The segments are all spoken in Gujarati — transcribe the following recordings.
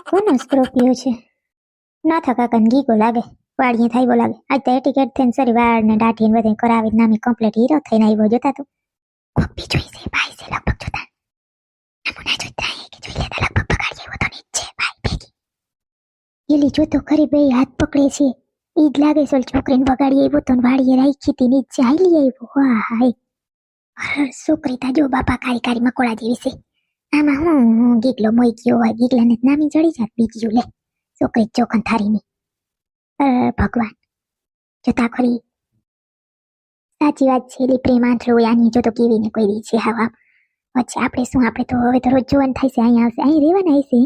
કોનો સ્કોર્પિયો છે? ના થકા ગીગો લાગે, વાડીએ થાય લાગે. આજ તો એટીકેટ થઈને સરી વાળ ને દાઢી ને બધે કરાવી નામી કમ્પ્લીટ હીરો થઈને આવ્યો. જોતા તું કોપી જોઈ છે ભાઈ છે લગભગ જોતા નમૂના જોતા કે જોઈ લેતા લગભગ પકડી આવ્યો તો નીચે ભાઈ ભેગી એલી જો તો ખરી બે હાથ પકડે છે. ઈ જ લાગે સોલ છોકરીને બગાડી આવ્યો તો વાડીએ રાખી હતી નીચે હાલી આવ્યો. વાહ હાય અરે છોકરી તા જો બાપા કારી કારી મકોડા જેવી છે. આમાં હું ગીગલો મોઈ ગયો હોય, ગીગલાને નામી જડી જાત બીજું લે છોકરી ચોખન થારીની. ભગવાન જોતા ખરી સાચી વાત છે. એલી પ્રેમ આંધળો આની જો તો કેવી ને કોઈ છે. હા વચ્ચે આપણે શું, આપણે તો હવે તો રોજ જોવાનું થાય છે. અહીંયા આવશે, અહીં રહેવાના આવશે.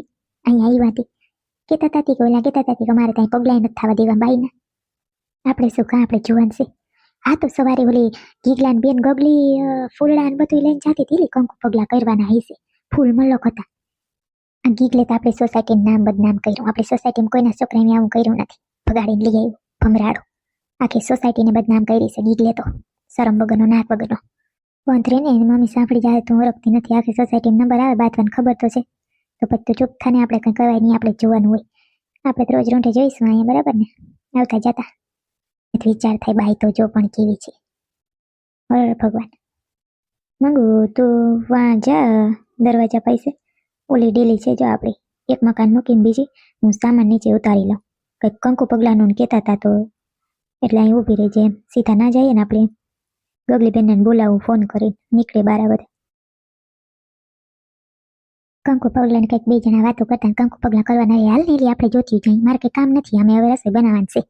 અહીંયા આવી હતી કેતા તાતી કે ઓલા કેતા તાતી કે મારે ત્યાં પગલાય નથી થવા દેવા બાઈના. આપણે શું કાં આપણે જોવાનું છે. હા તો સવારે ઓલી ગીગલાન બેન ગગલી ફૂલડા ને બધું લઈને જાતી હતી. કંકુ પગલા કરવાના હશે. ફૂલ મલક હતા. આ ગીગલે તો આપણે સોસાયટીનું નામ બદનામ કર્યું. આપણે સોસાયટીમાં કોઈના છોકરાને આવું કર્યું નથી. ભગાડીને લઈ આવ્યું ભમરાડો. આખી સોસાયટીને બદનામ કરી છે ગીગલે તો. શરમ વગરનો નાક વગરનો. વાંધરે ને મમ્મી સાંભળી જાય તો ઓળખતી નથી. આખી સોસાયટીમાં નંબર આવે બાતવાને ખબર તો છે. તો પછી તો ચૂપ થાને આપણે કંઈ કહેવાય નહીં. આપણે જોવાનું હોય. આપણે તો રોજ રોંઢે જોઈશું અહીંયા બરાબર ને આવતા જતા. વિચાર થાય બાઈ તો જો પણ કેવી છે. અરે ભગવાન મંગુ તું વાં જા દરવાજા પૈસે ઓલી ડેલી છે જો આપણી એક મકાન મૂકીને બીજી હું સામાન નીચે ઉતારી લઉં. કંઈક કંકુ પગલાનું કહેતા હતા તો એટલે અહીં ઊભી રહી જાય. એમ સીધા ના જઈએ ને આપણે ગગલી બેનને બોલાવું ફોન કરીને નીકળે બરાબર. કંકુ પગલાને કંઈક બે જણા વાતો કરતા કંકુ પગલા કરવાના હાલ ને એટલે આપણે જોતી જઈએ. મારે કંઈ કામ નથી. અમે હવે રસોઈ બનાવવાનું છે.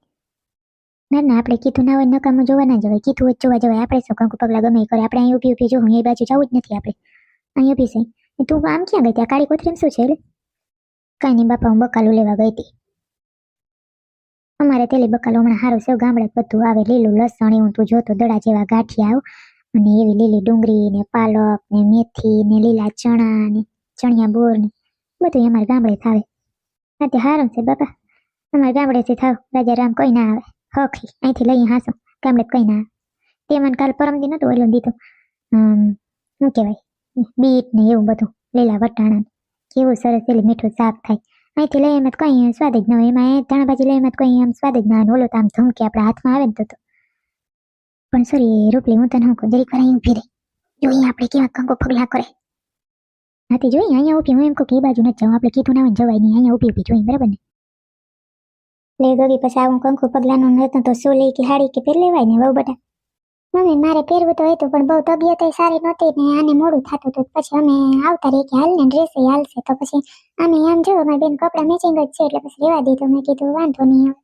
ના ના આપણે કીધું ના હોય નકામું જોવા ના જવાય. કીધું હોય જોવા જવાય. આપણે શું કંકુ પગલા ગમે કરે. આપણે અહીં ઊભી જો હું એ બાજુ જવું જ નથી. આપણે અહીં ઊભી છે. તું આમ ક્યાં ગઈ? ત્યાં કાળી કોથરીમાં શું છે? એટલે કાંઈ નહીં બાપા, હું બકાલું લેવા ગઈ હતી. અમારે તેલી બકાલો હમણાં સારું છે. ગામડે બધું આવે લીલું લસણ એવું તું જોતો દડા જેવા ગાંઠિયા આવ અને એવી લીલી ડુંગળી ને પાલક ને મેથી ને લીલા ચણા ને ચણિયા બોર ને બધું અમારે ગામડે થાવે. હા તે સારું છે બાપા. અમારે ગામડેથી થાવ રાજા રામ કોઈ ના આવે. હખી અહીંથી લઈ હાસો ગામડે કઈ ના આવે. તે મને કાલ પરમદી નતું ઓલું દીધું શું કહેવાય બીટ ને એવું બધું લીલા વટાણા કેવું સરસ એલી મીઠું શાક થાય. અહીંથી લઈ એમાં કઈ સ્વાદ જ ન હોય. એમાં ધાણાભાજી લઈ એમાં કઈ આમ સ્વાદ જ ના હોય. ઓલો તો આમ ધમકી આપણા હાથમાં આવે ને તો પણ સોરી રૂપલી હું તને હું જરીક વાર અહીં ઊભી રહી જોઈએ આપણે કેવા કંકુ પગલા કરે. હાથી જોઈએ અહીંયા ઊભી હું એમ કહું કે એ બાજુ નથી જવું. આપણે કીધું ના હોય જવાય નહીં. અહીંયા ઊભી જોઈએ બરાબર ને. લે ગગી પછી આવું કંકુ પગલાનું નતું તો સોલી કે હાડી કે પહેર લેવાય ને બહુ બધા. મમ્મી મારે પહેરવું તો હતું પણ બહુ તબિયત સારી નહોતી ને આને મોડું થતું હતું. પછી અમે આવતા રહી કે હાલ ને ડ્રેસ હાલશે તો પછી આમે આમ જો મારી બેન કપડાં મેચિંગ જ છે એટલે પછી રેવા દીધું. મેં કીધું વાંધો નહીં આવે.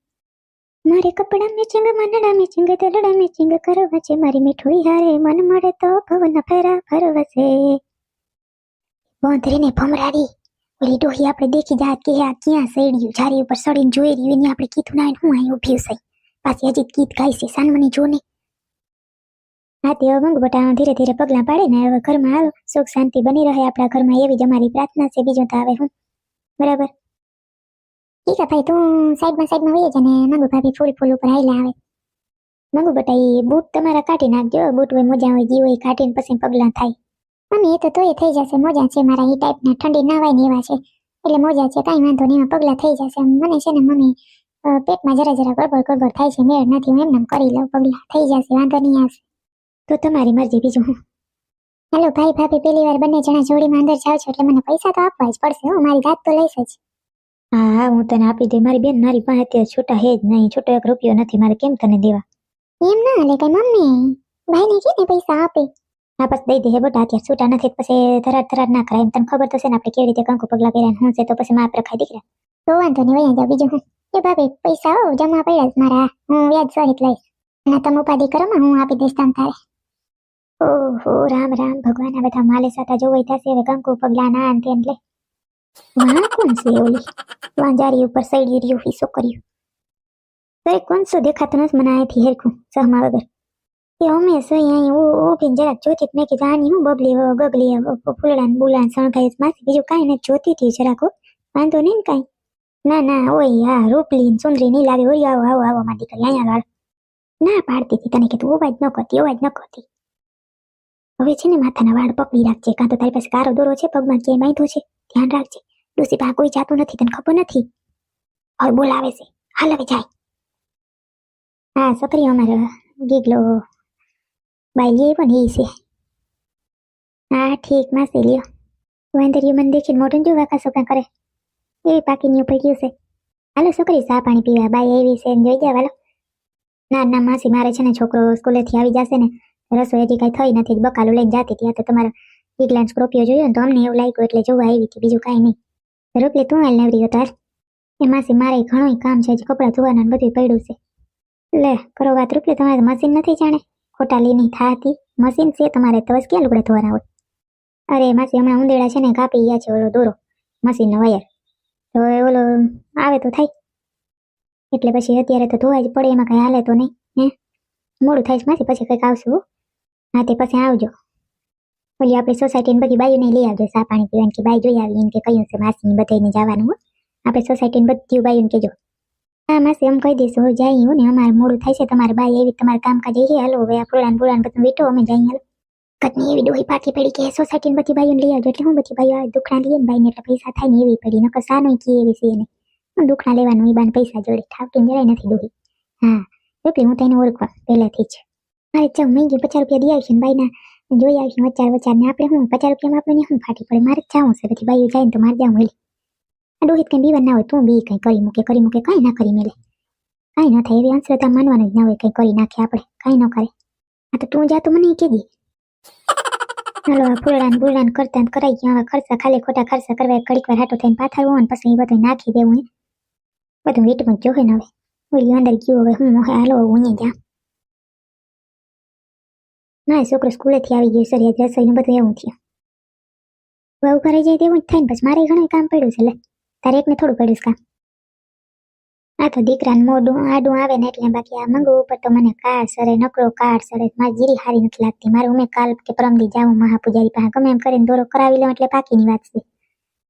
મારે કપડાં મેચિંગ મનડા મેચિંગ દલડા મેચિંગ કરવા છે. મારી મીઠું હારે મન મળે તો ભવન ફેરા ફરવશે. વાંધરીને ભમરાડી ઓલી ડોહી આપણે દેખી જાત કે આ ક્યાં સડ્યું જારી ઉપર સડીને જોઈ રહ્યું એની આપણે કીધું ના હું અહીં ઊભી છે. પાછી હજી ગીત ગાય છે સાનમની જો ને. હા તે મંગ બટા ધીરે ધીરે પગલાં પાડે ને હવે ઘરમાં આવ સુખ શાંતિ બની રહે આપણા ઘરમાં એવી જ અમારી પ્રાર્થના છે. બીજું તો આવે હું બરાબર. ઠીક છે ભાઈ તું સાઈડમાં વહી જ ને મંગુ ભાભી ફૂલ ઉપર હાઈલા આવે. મંગુ બટા એ બૂટ તમારા કાઢી નાખજો. બૂટ હોય મોજા હોય જી હોય કાઢીને પછી પગલાં થાય. મમ્મી એ તો તોય થઈ જશે. મોજા છે મારા એ ટાઈપના ઠંડી નાવાય ને એવા છે એટલે મોજા છે કાંઈ વાંધો નહીં. એમાં પગલાં થઈ જશે. મને છે ને મમ્મી પેટમાં જરા ગડબડ થાય છે. મેળ નથી. હું એમને કરી લઉં પગલાં થઈ જશે વાંધો નહીં આવશે. તો તમારી મરજી બીજું હું. હેલો ભાઈ ભાભી પહેલી વાર બંને જણા જોડીમાં અંદર જાવ છો એટલે મને પૈસા તો આપવા જ પડશે. હો મારી દાંત તો લઈશ જ. હા હું તને આપી દે મારી બેન. મારી પાસે અત્યારે છૂટા હે જ નહીં. છૂટો એક રૂપિયો નથી મારે કેમ તને દેવા. એમ ના હાલે કઈ મમ્મી ભાઈને કે ને પૈસા આપે. હા બસ દઈ દે હે બટા. અત્યારે છૂટા નથી પછી ધરાડ ના કરાય. એમ તને ખબર તો છે ને આપણે કેવી રીતે કંકુ પગલા કર્યા હું છે તો પછી માપ રખાય દીકરા. તો વાંધો નહીં વયા જાવ બીજું હું. એ ભાભી પૈસા હો જમા પડ્યા જ મારા. હું વ્યાજ સહિત લઈશ અને તમે ઉપાધિ કરો માં હું આપી દઈશ તમ તારે. ઓહો રામ રામ ભગવાન. આ બધા માલે સાતા જોવાય થશે હવે કંકુ પગલા ના અંતે એટલે વાહ કોણ છે ઓલી વાંજારી ઉપર સડી રહ્યું હિસ્સો કર્યું. તો કોણ શું દેખાતું નથી મને અહીંથી હેરખું સહમા વગર. એ અમે સહી અહીં ઊભીને જરાક જોતી મેં કીધું આની હું બબલી ગગલી ફૂલડાન બુલાન સણગાઈ માથે બીજું કાંઈ નથી જોતી હતી જરાક વાંધો નહીં ને કાંઈ. ના ના ઓય હા રૂપલી સુંદરી નહીં લાગે. ઓય આવો મારી દીકરી અહીંયા વાળ ના પાડતી હતી તને કીધું અવાજ ન કરતી. હવે છે ને માથાના વાળ પકડી રાખજે. કાં તો તારી પાસે કારો દોરો છે પગમાં ક્યાંય બાંધો છે ધ્યાન રાખજે. ડોસી પા કોઈ જાતું નથી તને ખબર નથી હવે બોલાવે છે હાલ હવે જાય હા છોકરી અમારે ગીગલો બાઈ પણ એ છે હા ઠીક માસી લ્યો વાંદરીઓ મને દેખીને મોઢું જો વાંકા સોકા કરે એવી પાકીની ઉપર ગયું છે હાલો છોકરી ચા પાણી પીવા બાઈ એવી છે જોઈ જાવ હાલો ના ના માસી મારે છે ને છોકરો સ્કૂલેથી આવી જશે ને રસોઈ હજી કઈ થઈ નથી બકાલું લઈને જાતી ત્યાં તો તમારા વિગલાન સ્કોર્પિયો જોયો ને તો અમને એવું લાગ્યું એટલે જોવા આવી હતી બીજું કાંઈ નહીં રૂપલી તું હાલ નવરી હતો એ માસી મારે ઘણું કામ છે હજી કપડાં ધોવાના ને બધું પડ્યું છે લે કરો વાત રૂપલી તમારે મશીન નથી જાણે ખોટા લીની થાતી મશીન છે તમારે તો ક્યાં લુગડા ધોવાના હોય અરે માસી હમણાં ઉંદેડા છે ને કાપી ગયા છે ઓલો દોરો મશીનનો વાયર તો ઓલો આવે તો થાય એટલે પછી અત્યારે તો ધોવા જ પડે એમાં કઈ હાલે તો નહીં હે મોડું થાય છે માસી પછી કંઈક આવશું હા તે પછી આવજો ઓલી આપણી સોસાયટીની બધી બાઈઓને લઈ આવજો ચા પાણી પીવાની કે બાઈ જોઈ આવી એમ કે કહ્યું છે માસી બધાને જવાનું હોય આપણે સોસાયટીની બધી બાઈઓને કહેજો હા માસી એમ કહી દઈશું જઈએ હું ને અમારે મોડું થાય છે તમારે બાઈ એવી તમારે કામકાજ એ હાલો હવે આ પુરાણ બધું વીટો અમે જઈએ હાલો કટની એવી ડોહી પાકી પડી કે સોસાયટીની બધી બાઈઓને લઈ આવજો એટલે હું બધી બાઈઓ દુખણા લઈએ ને બાઈને એટલે પૈસા થાય ને એવી પડી નકર સાનો કી એવી છે એને દુખણા લેવાનું એ બાને પૈસા જોડે ઠાવતી જરાય નથી ડોહી હા એટલે હું તેને ઓળખવા પહેલેથી જ મારે ચાલ મેં ગઈ 50 રૂપિયા દી આવશે ને બાઈના જોઈ આવશે વચાર ને આપણે હું 50 રૂપિયામાં આપણે શું ફાટી પડે મારે જવું છે બધી બાઈઓ જાય ને તો મારે જવું મળી આ ડોહિત કંઈ બીવા ના હોય તું બી કંઈ કરી મૂકે કાંઈ ના કરી મેલે કાંઈ ન થાય એવી અંશરતા માનવાનું જ ના હોય કંઈ કરી નાખે આપણે કાંઈ ન કરે આ તો તું જા તો મને કીધી હાલો આ ફૂલડાન કરતા કરાઈ ગયા હવે ખર્ચા ખાલી ખોટા ખર્ચા કરવા ઘડીક વાર હાટો થઈને પાથરવું અને પછી એ બધું નાખી દેવું બધું વીટમાં જોવે ને હવે ઓલી અંદર ગયું હવે હું હાલો હું જા ના છોકરો સ્કૂલેથી આવી ગયો સર રસોઈનું બધું એવું થયું બહુ ઘરે જાય તેવું જ થાય ને પછી મારે ઘણું કામ પડ્યું છે લે તારે એકને થોડું પડ્યું છે કામ આ તો દીકરાને મોઢું આડું આવે ને એટલે બાકી આ મંગવું ઉપર તો મને કાળ સરે નકરો કાળ સરે મારી જીરી હારી નથી લાગતી મારે ઉમે કાલ કે પરમદી જાઉં મહાપૂજારી પાસે ગમે એમ કરીને દોરો કરાવી લઉં એટલે પાકીની વાત છે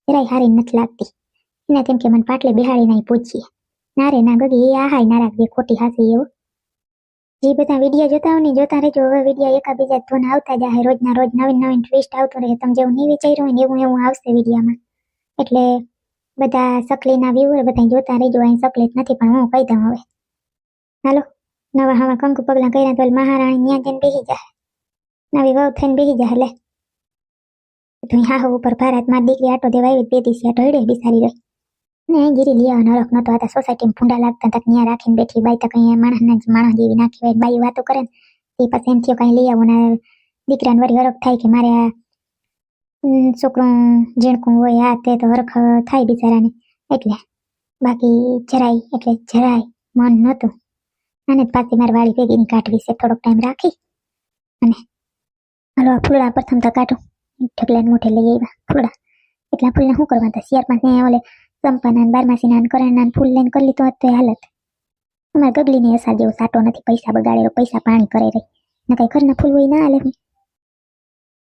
જરાય હારી નથી લાગતી એને તેમ કે મને પાટલે બિહાડી નહીં પૂછીએ ના રે ના ગગી એ આહાય ના રાખજે ખોટી હાસી એવું જે બધા વિડીયો જોતા હોય ને જોતા રહેજો હવે વિડીયો એકાબીજા ધોન આવતા જાય રોજના રોજ નવીન ટ્વિસ્ટ આવતું રહે તમે જેવું નહીં વિચાર્યું હોય ને એવું આવશે વિડીયોમાં એટલે બધા સકલીના વ્યુઅર બધા જોતા રહેજો અહીં સકલી નથી પણ હું કહી દઉં હવે હાલો નવા કંકુ પગલા કર્યા તો મહારાણી ત્યાં જઈને બેસી જાય નવી વહુ થઈને બેસી જાય લે તું હા ઉપર ભારતમાં દીકરી આટો દેવા આવી બે દિવસે ઢળે બિસારી રહી ને ગીરી લીયા નરક નતો આ સોસાયટીમાં ફૂંડા લાગતા તક ત્યાં રાખીને બેઠી બાઈ તક અહીંયા માણસ જેવી નાખી હોય બાઈ વાતો કરે ને એ પછી એમ થયો કઈ લઈ આવું ને દીકરાને વળી હરખ થાય કે મારે આ છોકરું ઝીણકું હોય આ તે તો હરખ થાય બિચારાને એટલે બાકી જરાય મન નહોતું અને પાછી મારી વાળી ભેગીની કાઢવી છે થોડોક ટાઈમ રાખી અને હાલો આ ફૂલડા પ્રથમ તો કાઢું ઢગલાને મોઢે લઈ આવ્યા ફૂલડા એટલા ફૂલને શું કરવા હતા શિયાળમાં ત્યાં ઓલે ચંપાના બારમાસીના કરેણા ફૂલ લઈને કરી લીધું હતું હાલત અમારે ગગલીની અસર જેવો સાટો નથી પૈસા બગાડેલો પૈસા પાણી કરે રહી ના કઈ ઘરના ફૂલ હોય ના હાલે